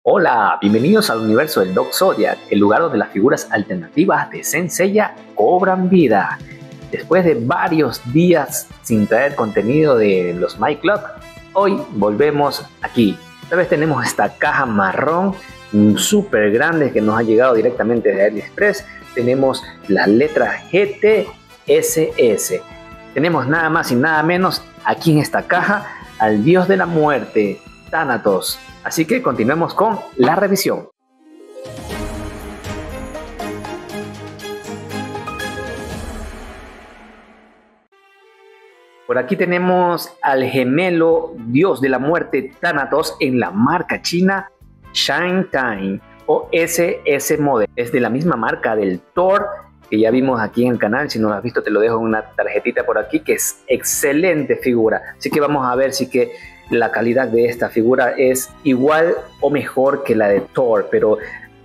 Hola, bienvenidos al universo del Dog Zodiac, el lugar donde las figuras alternativas de Saint Seiya cobran vida. Después de varios días sin traer contenido de los My Clock, hoy volvemos aquí. Esta vez tenemos esta caja marrón súper grande que nos ha llegado directamente de AliExpress. Tenemos las letras GTSS. Tenemos nada más y nada menos aquí en esta caja al dios de la muerte, Thanatos. Así que continuemos con la revisión. Por aquí tenemos al gemelo dios de la muerte Thanatos en la marca china Shine o SS Model. Es de la misma marca del Thor que ya vimos aquí en el canal. Si no lo has visto, te lo dejo en una tarjetita por aquí, que es excelente figura. Así que vamos a ver si que la calidad de esta figura es igual o mejor que la de Thor, pero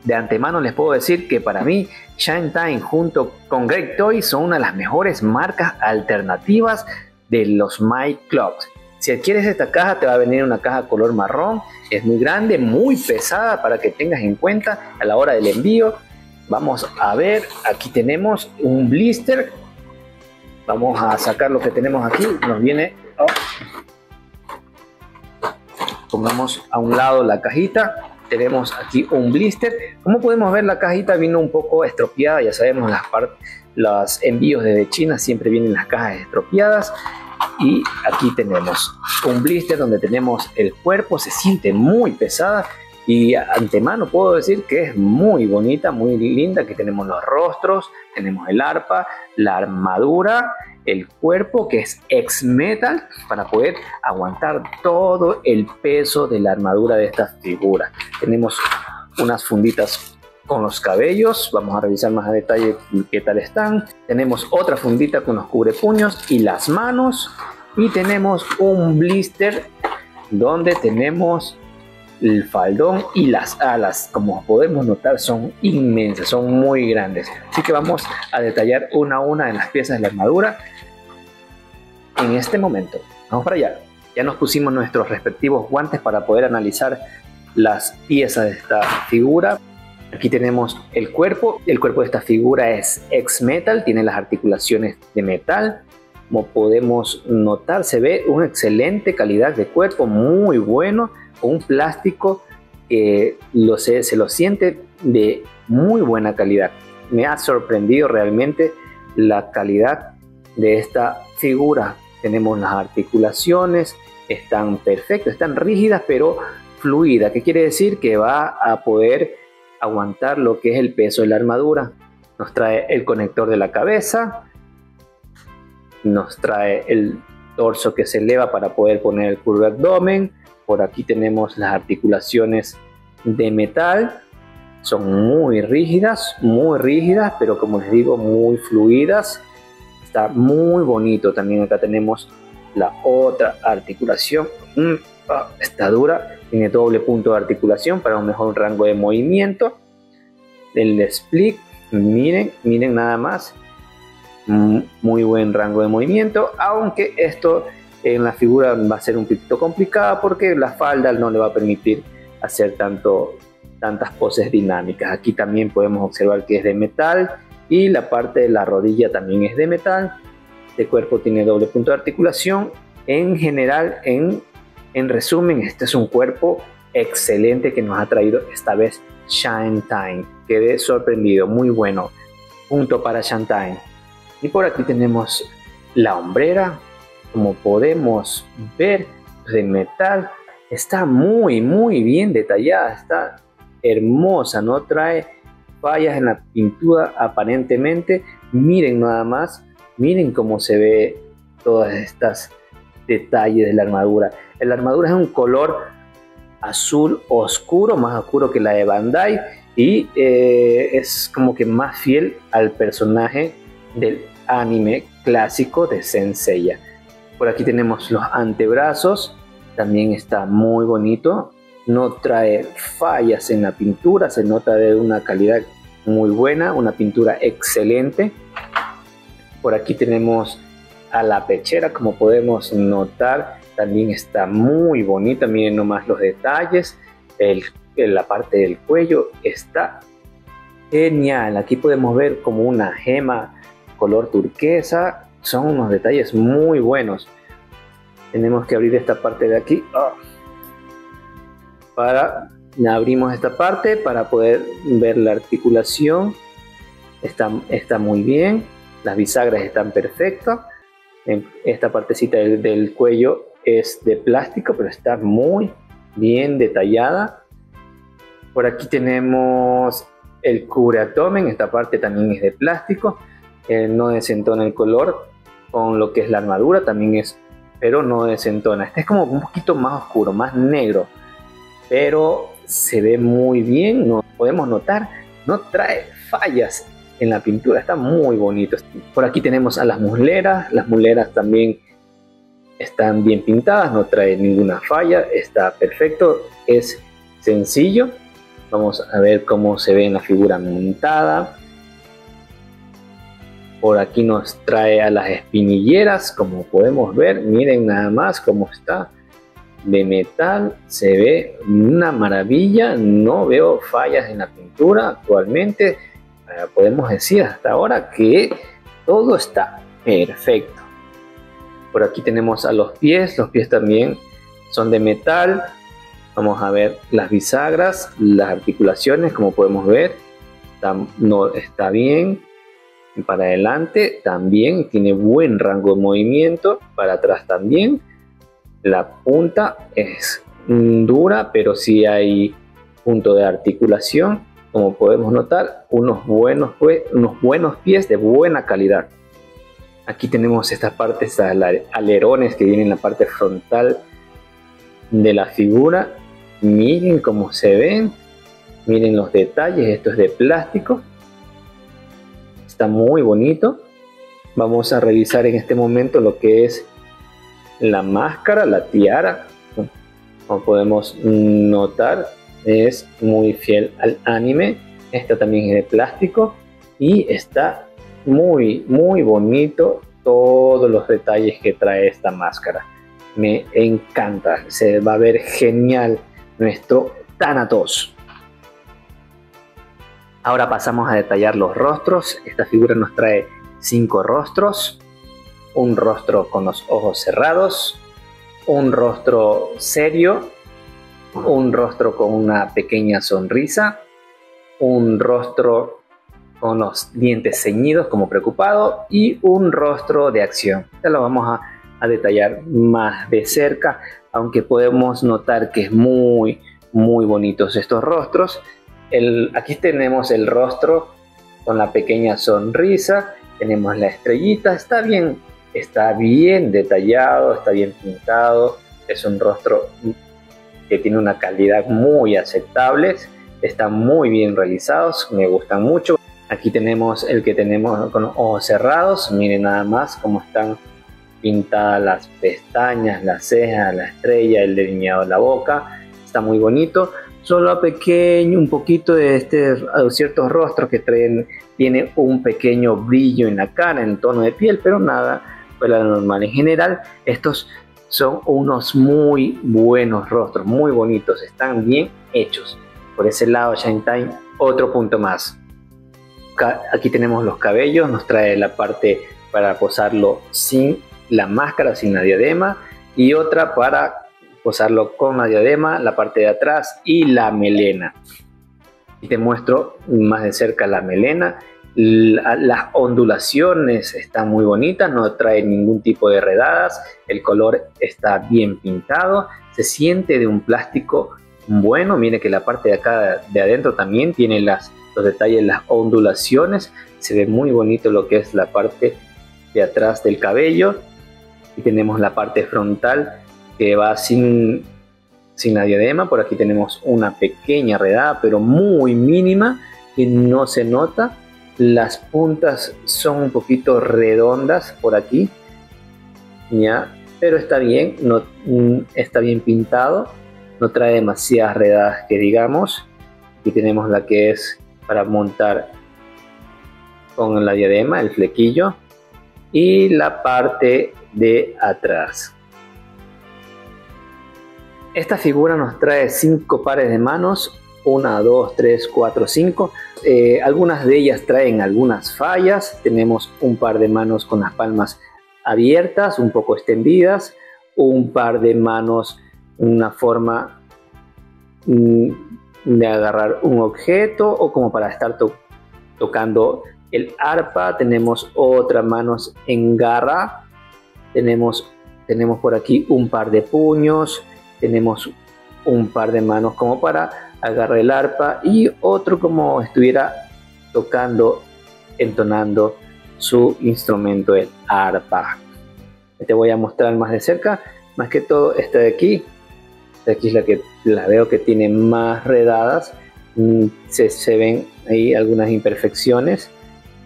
de antemano les puedo decir que para mí Shine junto con Great Toys son una de las mejores marcas alternativas de los My Clocks. Si adquieres esta caja, te va a venir una caja color marrón, es muy grande, muy pesada, para que tengas en cuenta a la hora del envío. Vamos a ver, aquí tenemos un blister. Vamos a sacar lo que tenemos aquí. Nos viene... Pongamos a un lado la cajita. Tenemos aquí un blister. Como podemos ver, la cajita vino un poco estropeada. Ya sabemos, los envíos desde China siempre vienen las cajas estropeadas. Y aquí tenemos un blister donde tenemos el cuerpo. Se siente muy pesada. Y antemano puedo decir que es muy bonita, muy linda. Aquí tenemos los rostros, tenemos el arpa, la armadura, el cuerpo que es X-Metal para poder aguantar todo el peso de la armadura de esta figura. Tenemos unas funditas con los cabellos, vamos a revisar más a detalle qué tal están. Tenemos otra fundita con los cubrepuños y las manos, y tenemos un blister donde tenemos el faldón y las alas. Como podemos notar, son inmensas, son muy grandes. Así que vamos a detallar una a una de las piezas de la armadura en este momento. Vamos para allá. Ya nos pusimos nuestros respectivos guantes para poder analizar las piezas de esta figura. Aquí tenemos el cuerpo. El cuerpo de esta figura es X-Metal, tiene las articulaciones de metal. Como podemos notar, se ve una excelente calidad de cuerpo, muy bueno, con un plástico que se lo siente de muy buena calidad. Me ha sorprendido realmente la calidad de esta figura. Tenemos las articulaciones, están perfectas, están rígidas pero fluidas. ¿Qué quiere decir? Que va a poder aguantar lo que es el peso de la armadura. Nos trae el conector de la cabeza, nos trae el torso que se eleva para poder poner el curvo abdomen. Por aquí tenemos las articulaciones de metal, son muy rígidas, pero como les digo, muy fluidas. Está muy bonito. También acá tenemos la otra articulación. Está dura, tiene doble punto de articulación para un mejor rango de movimiento. El split, miren nada más, muy buen rango de movimiento, aunque esto en la figura va a ser un poquito complicada porque la falda no le va a permitir hacer tantas poses dinámicas. Aquí también podemos observar que es de metal y la parte de la rodilla también es de metal. Este cuerpo tiene doble punto de articulación. En general, en resumen, este es un cuerpo excelente que nos ha traído esta vez Shine. Quedé sorprendido, muy bueno. Punto para Shine. Y por aquí tenemos la hombrera. Como podemos ver, de metal, está muy bien detallada, está hermosa, no trae fallas en la pintura aparentemente. Miren nada más, miren cómo se ve todas estas detalles de la armadura. La armadura es un color azul oscuro, más oscuro que la de Bandai, y es como que más fiel al personaje del anime clásico de Saint Seiya. Por aquí tenemos los antebrazos, también está muy bonito, no trae fallas en la pintura, se nota de una calidad muy buena, una pintura excelente. Por aquí tenemos a la pechera, como podemos notar, también está muy bonita. Miren nomás los detalles, el la parte del cuello está genial. Aquí podemos ver como una gema color turquesa. Son unos detalles muy buenos. Tenemos que abrir esta parte de aquí. Abrimos esta parte para poder ver la articulación. Está muy bien. Las bisagras están perfectas. Esta partecita del cuello es de plástico, pero está muy bien detallada. Por aquí tenemos el cubre abdomen. Esta parte también es de plástico. No desentona el color con lo que es la armadura, también es, pero no desentona. Este es como un poquito más oscuro, más negro, pero se ve muy bien. No podemos notar, no trae fallas en la pintura, está muy bonito. Por aquí tenemos a las muleras también están bien pintadas, no trae ninguna falla, está perfecto, es sencillo. Vamos a ver cómo se ve en la figura montada. Por aquí nos trae a las espinilleras, como podemos ver, miren nada más cómo está de metal, se ve una maravilla, no veo fallas en la pintura actualmente. Podemos decir hasta ahora que todo está perfecto. Por aquí tenemos a los pies también son de metal. Vamos a ver las bisagras, las articulaciones, como podemos ver, está bien. Para adelante también tiene buen rango de movimiento, para atrás también. La punta es dura, pero sí hay punto de articulación. Como podemos notar, unos buenos pies de buena calidad. Aquí tenemos estas partes, alerones que vienen en la parte frontal de la figura. Miren cómo se ven, miren los detalles, esto es de plástico. Está muy bonito. Vamos a revisar en este momento lo que es la máscara, la tiara. Como podemos notar, es muy fiel al anime. Esta también es de plástico y está muy bonito todos los detalles que trae esta máscara. Me encanta, se va a ver genial nuestro Thanatos. Ahora pasamos a detallar los rostros. Esta figura nos trae 5 rostros. Un rostro con los ojos cerrados, un rostro serio, un rostro con una pequeña sonrisa, un rostro con los dientes ceñidos como preocupado y un rostro de acción. Ya lo vamos a detallar más de cerca, aunque podemos notar que es muy bonitos estos rostros. Aquí tenemos el rostro con la pequeña sonrisa, tenemos la estrellita, está bien detallado, está bien pintado, es un rostro que tiene una calidad muy aceptable, están muy bien realizados, me gustan mucho. Aquí tenemos el que tenemos con ojos cerrados, miren nada más cómo están pintadas las pestañas, las cejas, la estrella, el delineado de la boca, está muy bonito. Solo un poquito de ciertos rostros que tiene un pequeño brillo en la cara, en tono de piel, pero nada fuera de lo normal. En general, estos son unos muy buenos rostros, muy bonitos, están bien hechos. Por ese lado, Shine Time, otro punto más. Aquí tenemos los cabellos, nos trae la parte para posarlo sin la máscara, sin la diadema, y otra para posarlo con la diadema, la parte de atrás y la melena. Y te muestro más de cerca la melena. Las ondulaciones están muy bonitas, no trae ningún tipo de redadas, el color está bien pintado, se siente de un plástico bueno. Mire que la parte de acá de adentro también tiene los detalles, las ondulaciones, se ve muy bonito lo que es la parte de atrás del cabello. Y tenemos la parte frontal que va sin la diadema. Por aquí tenemos una pequeña redada, pero muy mínima, que no se nota. Las puntas son un poquito redondas por aquí, ya, pero está bien, está bien pintado, no trae demasiadas redadas que digamos. Aquí tenemos la que es para montar con la diadema, el flequillo, y la parte de atrás. Esta figura nos trae 5 pares de manos, 1, 2, 3, 4, 5. Algunas de ellas traen algunas fallas. Tenemos un par de manos con las palmas abiertas, un poco extendidas, un par de manos, una forma de agarrar un objeto o como para estar tocando el arpa. Tenemos otras manos en garra. Tenemos por aquí un par de puños. Tenemos un par de manos como para agarrar el arpa y otro como estuviera tocando, entonando su instrumento, el arpa. Te voy a mostrar más de cerca. Más que todo esta de aquí. Esta de aquí es la que la veo que tiene más redadas. Se ven ahí algunas imperfecciones.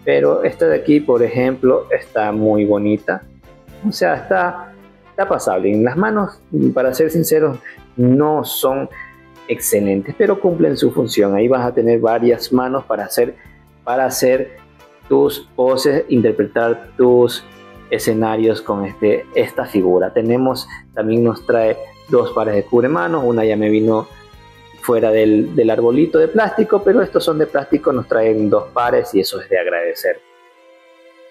Pero esta de aquí, por ejemplo, está muy bonita. O sea, está pasable. En las manos, para ser sinceros, no son excelentes, pero cumplen su función. Ahí vas a tener varias manos para hacer tus poses, interpretar tus escenarios con esta figura. También nos trae 2 pares de cubremanos. Una ya me vino fuera del arbolito de plástico, pero estos son de plástico, nos traen 2 pares y eso es de agradecer.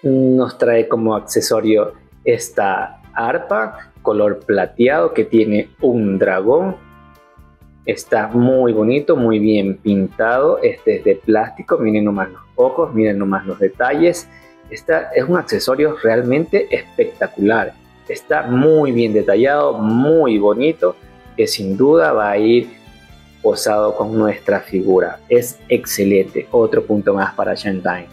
Nos trae como accesorio esta arpa color plateado que tiene un dragón. Está muy bonito, muy bien pintado. Este es de plástico, miren nomás los ojos, miren nomás los detalles. Este es un accesorio realmente espectacular. Está muy bien detallado, muy bonito, que sin duda va a ir posado con nuestra figura. Es excelente. Otro punto más para Shantime.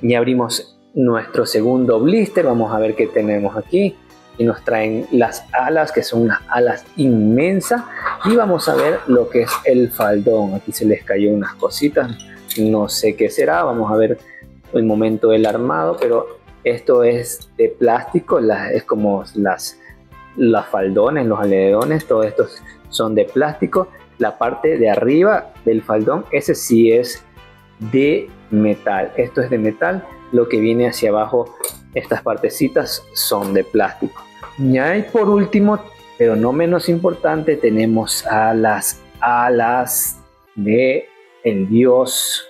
Y abrimos nuestro segundo blister. Vamos a ver qué tenemos aquí. Y nos traen las alas, que son unas alas inmensas. Y vamos a ver lo que es el faldón. Aquí se les cayó unas cositas. No sé qué será. Vamos a ver el momento del armado. Pero esto es de plástico. Es como las faldones, los alerones. Todos estos son de plástico. La parte de arriba del faldón, ese sí es de metal. Esto es de metal. Lo que viene hacia abajo, estas partecitas son de plástico. Y ahí por último, pero no menos importante, tenemos a las alas de el dios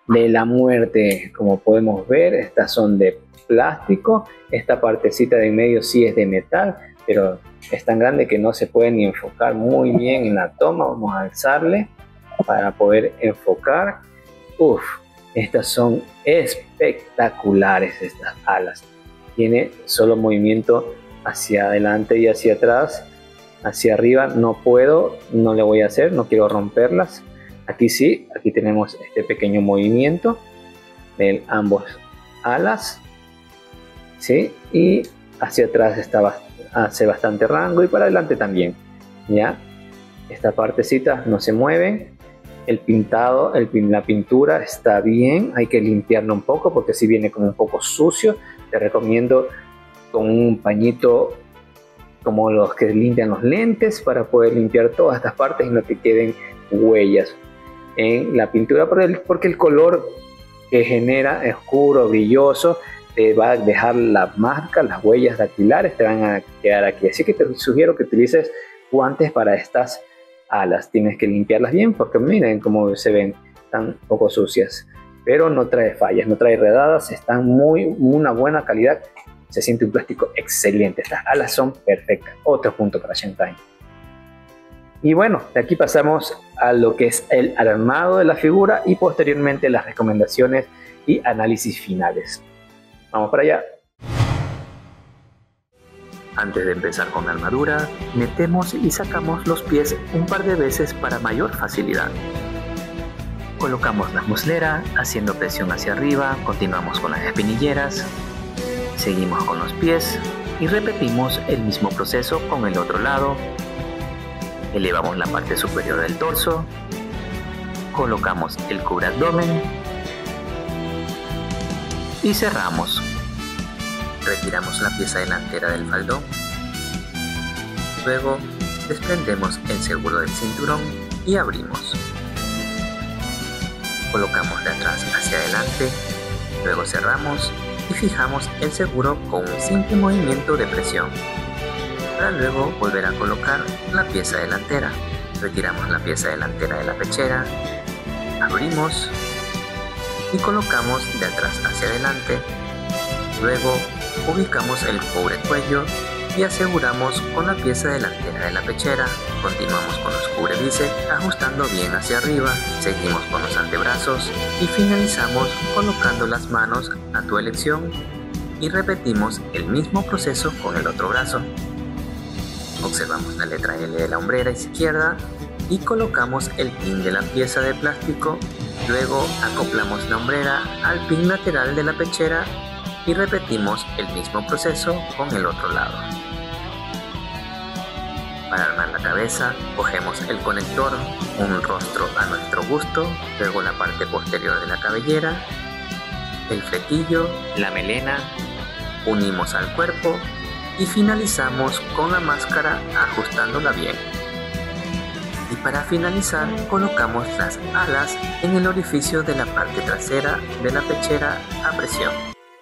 de la muerte. Como podemos ver, estas son de plástico. Esta partecita de en medio sí es de metal, pero es tan grande que no se puede ni enfocar muy bien en la toma. Vamos a alzarle para poder enfocar. Estas son espectaculares, estas alas. Tiene solo movimiento hacia adelante y hacia atrás. Hacia arriba no puedo, no le voy a hacer, no quiero romperlas. Aquí sí, aquí tenemos este pequeño movimiento de ambos alas, ¿sí? Y hacia atrás hace bastante rango y para adelante también, ¿ya? Esta partecita no se mueve. El pintado, la pintura está bien. Hay que limpiarlo un poco porque si viene como un poco sucio. Te recomiendo con un pañito como los que limpian los lentes para poder limpiar todas estas partes y no te queden huellas en la pintura, porque el color que genera es oscuro, brilloso, te va a dejar la marca, las huellas dactilares te van a quedar aquí. Así que te sugiero que utilices guantes para estas alas. Tienes que limpiarlas bien porque miren cómo se ven, tan poco sucias, pero no trae fallas, no trae redadas, están una buena calidad. Se siente un plástico excelente. Estas alas son perfectas. Otro punto para Shantime. Y bueno, de aquí pasamos a lo que es el armado de la figura y posteriormente las recomendaciones y análisis finales. Vamos para allá. Antes de empezar con la armadura, metemos y sacamos los pies un par de veces para mayor facilidad. Colocamos la muslera haciendo presión hacia arriba, continuamos con las espinilleras, seguimos con los pies y repetimos el mismo proceso con el otro lado. Elevamos la parte superior del torso, colocamos el cubreabdomen y cerramos. Retiramos la pieza delantera del faldón, luego desprendemos el seguro del cinturón y abrimos. Colocamos de atrás hacia adelante, luego cerramos y fijamos el seguro con un simple movimiento de presión, para luego volver a colocar la pieza delantera. Retiramos la pieza delantera de la pechera, abrimos y colocamos de atrás hacia adelante. Luego ubicamos el cubrecuello y aseguramos con la pieza delantera de la pechera. Continuamos con los cubrebíceps, ajustando bien hacia arriba. Seguimos con los antebrazos y finalizamos colocando las manos a tu elección y repetimos el mismo proceso con el otro brazo. Observamos la letra L de la hombrera izquierda y colocamos el pin de la pieza de plástico. Luego acoplamos la hombrera al pin lateral de la pechera y repetimos el mismo proceso con el otro lado. Para armar la cabeza, cogemos el conector, un rostro a nuestro gusto, luego la parte posterior de la cabellera, el flequillo, la melena, unimos al cuerpo y finalizamos con la máscara ajustándola bien. Y para finalizar colocamos las alas en el orificio de la parte trasera de la pechera a presión.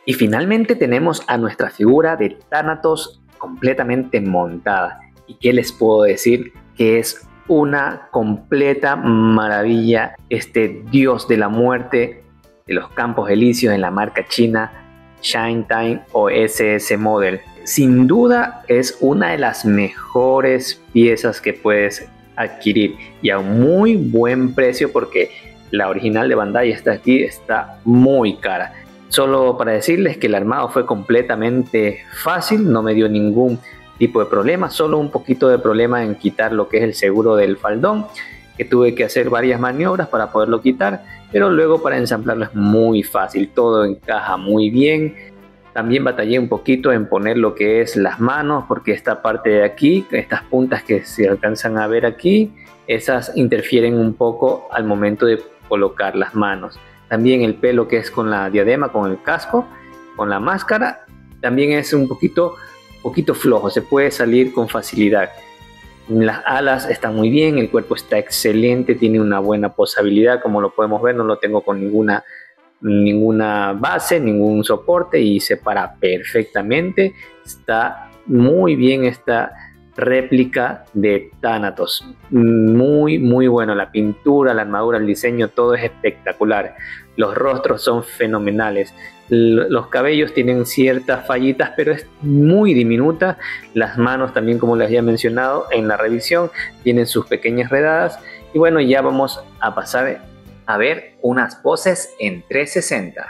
Y finalmente tenemos a nuestra figura de Thanatos completamente montada. ¿Y qué les puedo decir? Que es una completa maravilla este dios de la muerte de los campos elíseos en la marca china Shine Time o SS Model. Sin duda es una de las mejores piezas que puedes adquirir y a un muy buen precio, porque la original de Bandai está muy cara. Solo para decirles que el armado fue completamente fácil, no me dio ningún tipo de problema, solo un poquito de problema en quitar lo que es el seguro del faldón, que tuve que hacer varias maniobras para poderlo quitar, pero luego para ensamblarlo es muy fácil, todo encaja muy bien. También batallé un poquito en poner lo que es las manos, porque esta parte de aquí, estas puntas que se alcanzan a ver aquí, esas interfieren un poco al momento de colocar las manos. También el pelo que es con la diadema, con el casco, con la máscara, también es un poquito flojo, se puede salir con facilidad. Las alas están muy bien, el cuerpo está excelente, tiene una buena posabilidad, como lo podemos ver, no lo tengo con ninguna base, ningún soporte y se para perfectamente. Está muy bien esta réplica de Thanatos, muy bueno, la pintura, la armadura, el diseño, todo es espectacular. Los rostros son fenomenales, los cabellos tienen ciertas fallitas, pero es muy diminuta. Las manos también, como les había mencionado en la revisión, tienen sus pequeñas redadas. Y bueno, ya vamos a pasar a ver unas poses en 360.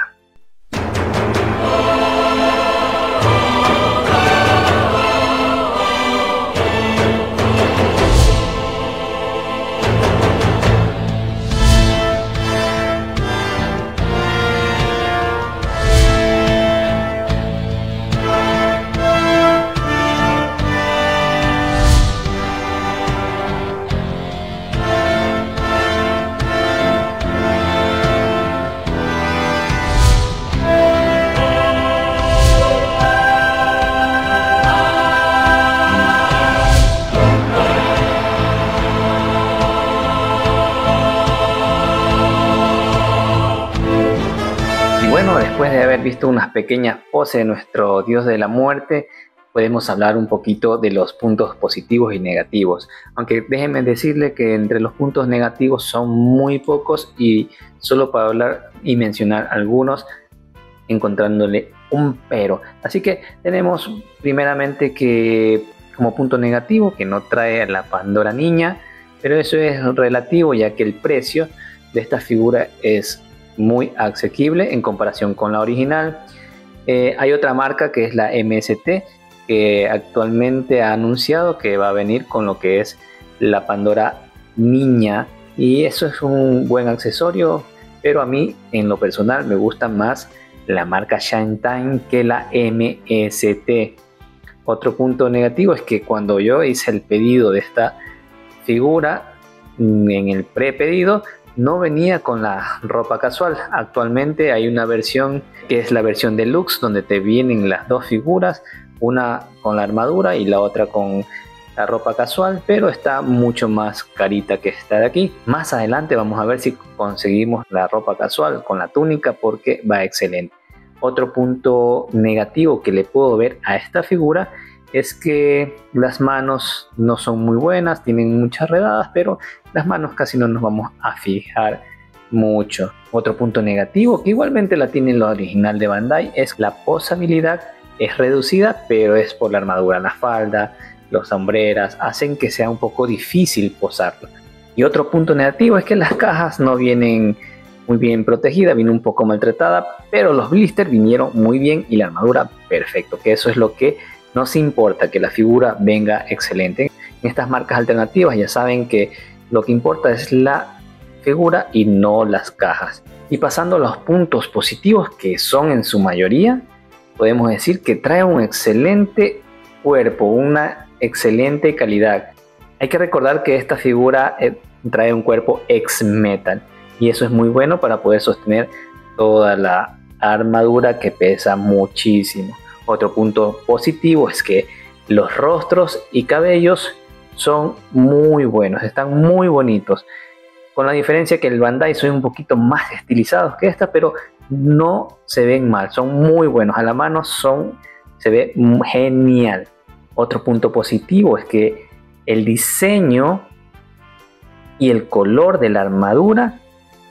Después de haber visto unas pequeñas poses de nuestro dios de la muerte, podemos hablar un poquito de los puntos positivos y negativos. Aunque déjenme decirle que entre los puntos negativos son muy pocos, y solo para hablar y mencionar algunos, encontrándole un pero. Así que tenemos primeramente que como punto negativo que no trae a la Pandora Niña, pero eso es relativo, ya que el precio de esta figura es muy asequible en comparación con la original. Hay otra marca que es la MST, que actualmente ha anunciado que va a venir con lo que es la Pandora Niña, y eso es un buen accesorio, pero a mí en lo personal me gusta más la marca Shine Time que la MST. Otro punto negativo es que cuando yo hice el pedido de esta figura, en el prepedido no venía con la ropa casual. Actualmente hay una versión que es la versión deluxe, donde te vienen las dos figuras, una con la armadura y la otra con la ropa casual, pero está mucho más carita que esta de aquí. Más adelante vamos a ver si conseguimos la ropa casual con la túnica, porque va excelente. Otro punto negativo que le puedo ver a esta figura es que las manos no son muy buenas, tienen muchas redadas, pero las manos casi no nos vamos a fijar mucho. Otro punto negativo, que igualmente la tiene la original de Bandai, es la posabilidad. Es reducida, pero es por la armadura. La falda, las sombreras hacen que sea un poco difícil posarlo. Y otro punto negativo es que las cajas no vienen muy bien protegidas, viene un poco maltratada, pero los blisters vinieron muy bien y la armadura perfecto, que eso es lo que nos importa, que la figura venga excelente. En estas marcas alternativas ya saben que lo que importa es la figura y no las cajas. Y pasando a los puntos positivos, que son en su mayoría, podemos decir que trae un excelente cuerpo, una excelente calidad. Hay que recordar que esta figura trae un cuerpo ex-metal y eso es muy bueno para poder sostener toda la armadura que pesa muchísimo. Otro punto positivo es que los rostros y cabellos son muy buenos, están muy bonitos, con la diferencia que el Bandai son un poquito más estilizados que esta, pero no se ven mal, son muy buenos, a la mano se ve genial. Otro punto positivo es que el diseño y el color de la armadura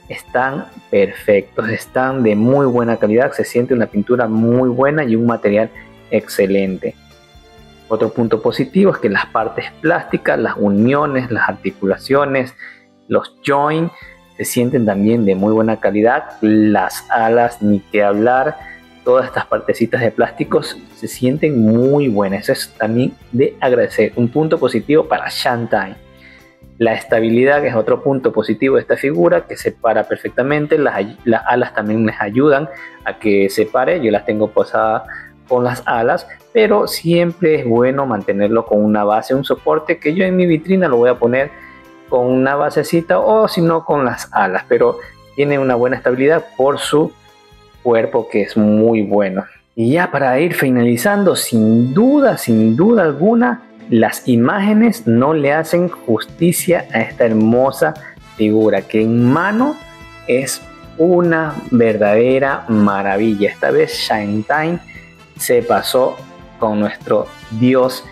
están perfectos, están de muy buena calidad, se siente una pintura muy buena y un material excelente. Otro punto positivo es que las partes plásticas, las uniones, las articulaciones, los joints se sienten también de muy buena calidad. Las alas, ni que hablar, todas estas partecitas de plásticos se sienten muy buenas. Eso es también de agradecer. Un punto positivo para Shantime. La estabilidad, que es otro punto positivo de esta figura, que se para perfectamente. Las alas también les ayudan a que se pare. Yo las tengo posadas con las alas, pero siempre es bueno mantenerlo con una base, un soporte, que yo en mi vitrina lo voy a poner con una basecita o si no con las alas, pero tiene una buena estabilidad por su cuerpo, que es muy bueno. Y ya para ir finalizando, sin duda alguna, las imágenes no le hacen justicia a esta hermosa figura, que en mano es una verdadera maravilla. Esta vez Shantime se pasó con nuestro dios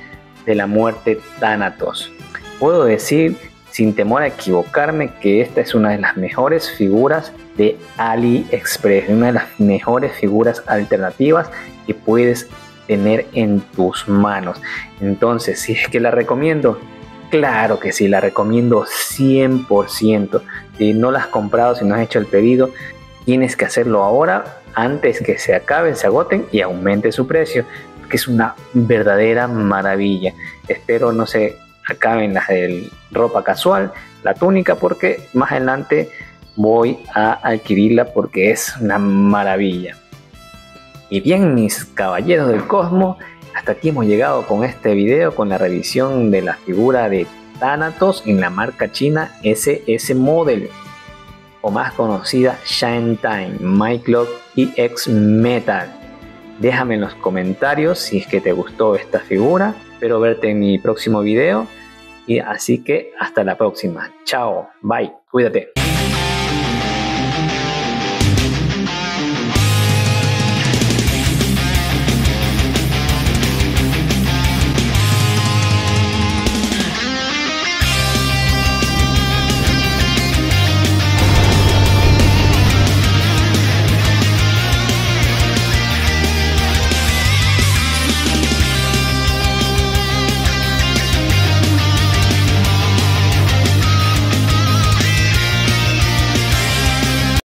de la muerte, Thanatos. Puedo decir sin temor a equivocarme que esta es una de las mejores figuras de AliExpress, una de las mejores figuras alternativas que puedes tener en tus manos. Entonces, si es que la recomiendo, claro que sí, la recomiendo 100%. Si no la has comprado, si no has hecho el pedido, tienes que hacerlo ahora, antes que se acaben, se agoten y aumente su precio, porque es una verdadera maravilla. Espero no se acaben las de ropa casual, la túnica, porque más adelante voy a adquirirla porque es una maravilla. Y bien, mis caballeros del Cosmos, hasta aquí hemos llegado con este video, con la revisión de la figura de Thanatos en la marca china SS Model, o más conocida Shantime Mycloth EX Metal. Déjame en los comentarios si es que te gustó esta figura. Espero verte en mi próximo video. Y así que hasta la próxima. Chao. Bye. Cuídate.